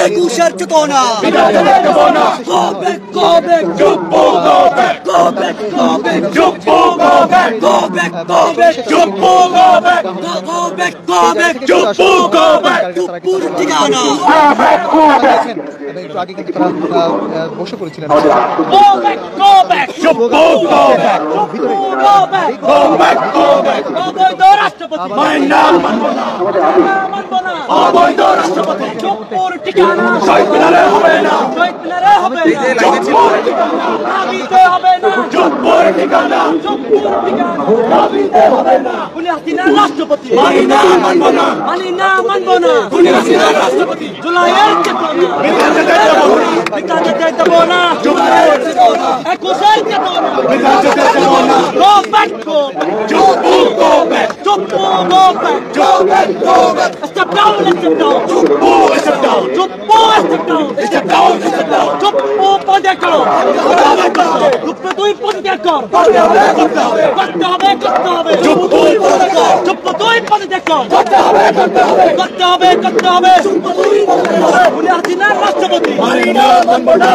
একুশের চেতনা ঠিকানা আগে কিন্তু তারা বসে করেছিলেন রাষ্ট্রপতি জুলাইয়ের Step down, let's step down. Step down. Project karo. Tuh project kar. Korte hobe. Tuh project kar. Korte hobe. Uni Hasina Rashtrapati. Marina Manbona.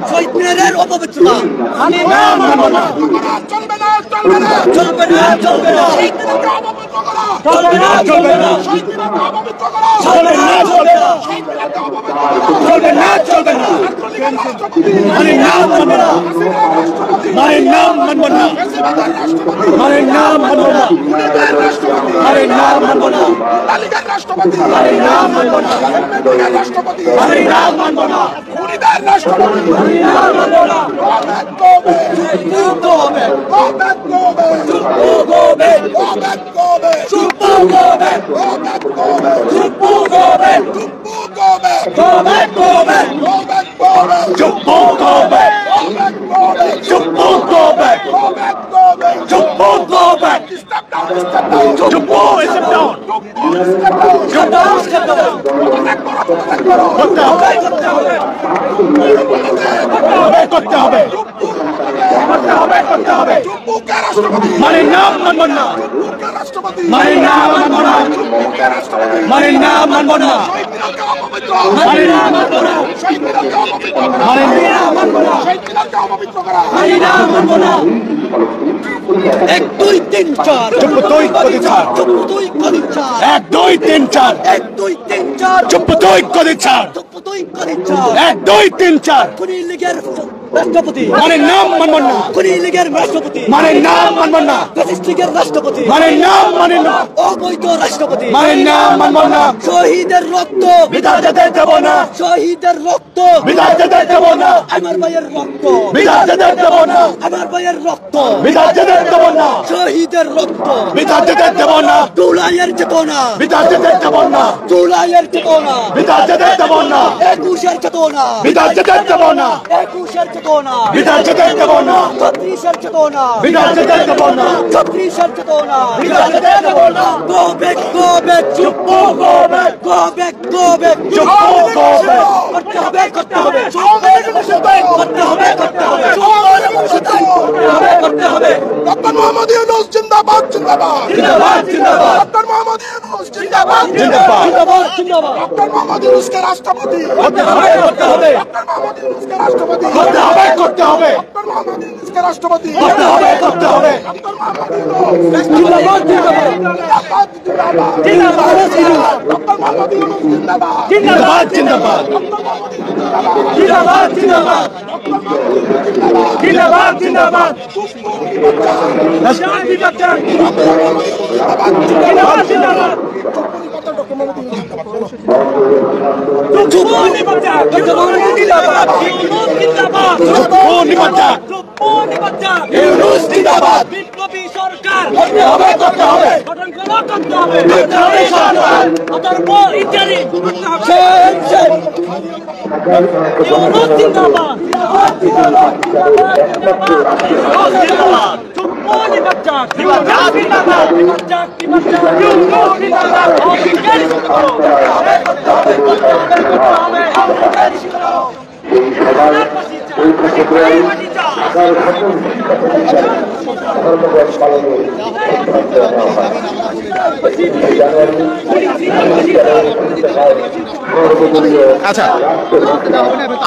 Shohid Minarer opavitruta. Marina Manbona. Cholbe na. চলবে না এক দুই তিন চার চুপ দুই কদি চার এক দুই তিন চার চুপ দুই কদি চার এক দুই তিন চার কোন লীগের রাষ্ট্রপতি মানে নাম মানবেন না কোন লীগের রাষ্ট্রপতি মানে নাম মানবেন না ফ্যাসিস্ট লীগের রাষ্ট্রপতি মানে নাম মানেন না অবৈধ রাষ্ট্রপতি মানে নাম মানবেন না শহীদের রক্ত বিদায় যেতে দেব না শহীদের রক্ত বিদায় যেতে দেব না আমার ভাইয়ের রক্ত বিদায় যেতে দেব না আমার ভাইয়ের রক্ত বিদায় যেতে দেব না শহীদের রক্ত বিদায় যেতে দেব না জুলাইয়ের চেতনা বিদায় যেতে দেব না জুলাইয়ের চেতনা বিদায় যেতে দেব না একুশের চেতনা বিদায় যেতে দেব না একুশের চেতনা বিদায় যেতে দেব না ছত্রিশের চেতনা বিদায় যেতে দেব না ছত্রিশের চেতনা বিদায় যেতে দেব না গো ব্যাক চুপ গো ব্যাক চুপ করতে হবে ডক্টর মোহাম্মদ ইউনূস জিন্দাবাদ ডক্টর মোহাম্মদ ইউনূস জিন্দাবাদ ডক্টর মোহাম্মদ ইউনূসকে রাষ্ট্রপতি করতে হবে ডক্টর মোহাম্মদ ইউনূসকে রাষ্ট্রপতি করতে হবে ডক্টর মোহাম্মদ ইউনূসকে রাষ্ট্রপতি করতে হবে ডক্টর মোহাম্মদ ইউনূস জিন্দাবাদ ডক্টর মোহাম্মদ ইউনূস জিন্দাবাদ বিপ্লবী সরকার করতে হবে গঠন করতে হবে জিন্দাবাদ আচ্ছা,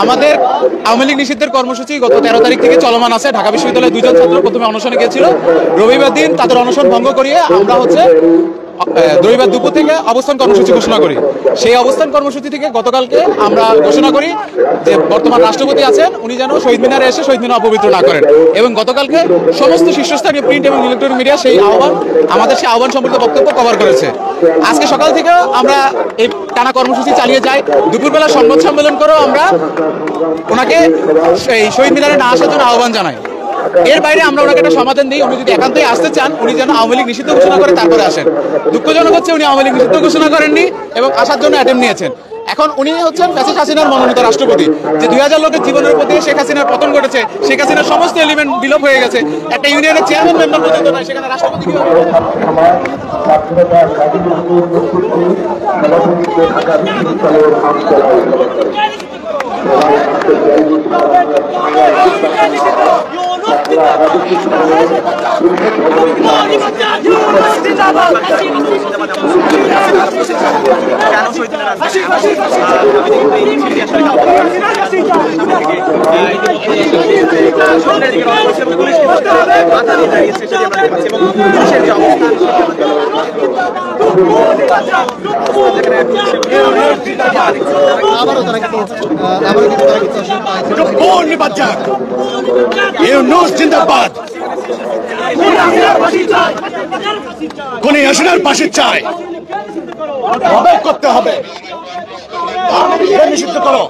আমাদের আওয়ামী লীগ নিষিদ্ধের কর্মসূচি গত 13 তারিখ থেকে চলমান আছে। ঢাকা বিশ্ববিদ্যালয়ের 2 জন ছাত্র প্রথমে অনশনে গিয়েছিল। রবিবার দিন তাদের অনশন ভঙ্গ করিয়ে আমরা রবিবার দুপুর থেকে অবস্থান কর্মসূচি ঘোষণা করি। সেই অবস্থান কর্মসূচি থেকে গতকালকে আমরা ঘোষণা করি যে বর্তমান রাষ্ট্রপতি আছেন, উনি যেন শহীদ মিনারে এসে শহীদ মিনার অপবিত্র না করেন। এবং গতকালকে সমস্ত শীর্ষস্থানীয় প্রিন্ট এবং ইলেকট্রনিক মিডিয়া সেই আহ্বান সম্পর্কিত বক্তব্য কভার করেছে। আজকে সকাল থেকে আমরা এই টানা কর্মসূচি চালিয়ে যাই। দুপুরবেলা সংবাদ সম্মেলন করেও আমরা ওনাকে এই শহীদ মিনারে না আসার জন্য আহ্বান জানাই। এর বাইরে আমরা ওনাকে একটা সমাধান দিই, উনি যদি একান্তই আসতে চান উনি যেন আওয়ামী লীগ নিষিদ্ধ ঘোষণা করে তারপরে আসেন। দুঃখজনক হচ্ছে উনি আওয়ামী লীগ নিষিদ্ধ ঘোষণা করেননি এবং আসার জন্য অ্যাটেম্প নিয়েছেন। এখন উনি হচ্ছেন ফ্যাসিস্ট হাসিনার মনোনীত রাষ্ট্রপতি। যে 2000 লোকের জীবনের প্রতি শেখ হাসিনার পতন ঘটেছে, শেখ হাসিনার সমস্ত এলিমেন্ট বিলোপ হয়ে গেছে, একটা ইউনিয়নের চেয়ারম্যান মেম্বার পর্যন্ত নয়, সেখানে রাষ্ট্রপতি কোন হাসিনার ফাঁসি চাই করতে হবে, নিষিদ্ধ করো।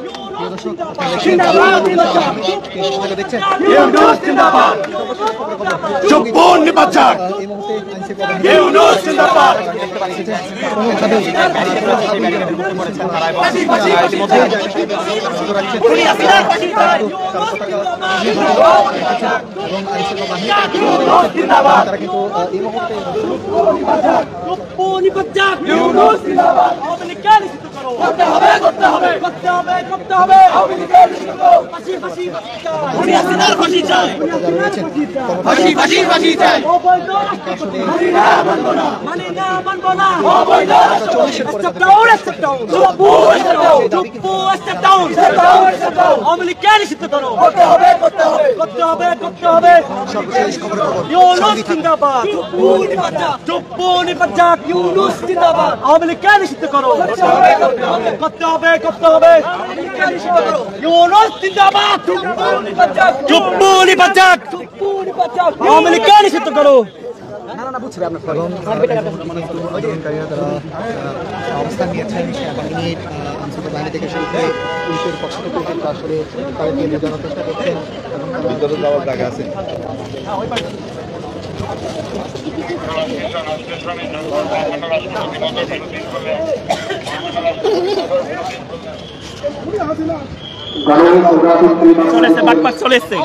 অবস্থান নিয়েছেন সেনাবাহিনী, আইনশৃঙ্খলা বাহিনী থেকে শুরু করে পুলিশের পক্ষ থেকে কিন্তু আসলে তাদেরকে বোঝানোর চেষ্টা করছেন এবং যাওয়ার জায়গা আছে। চলেছে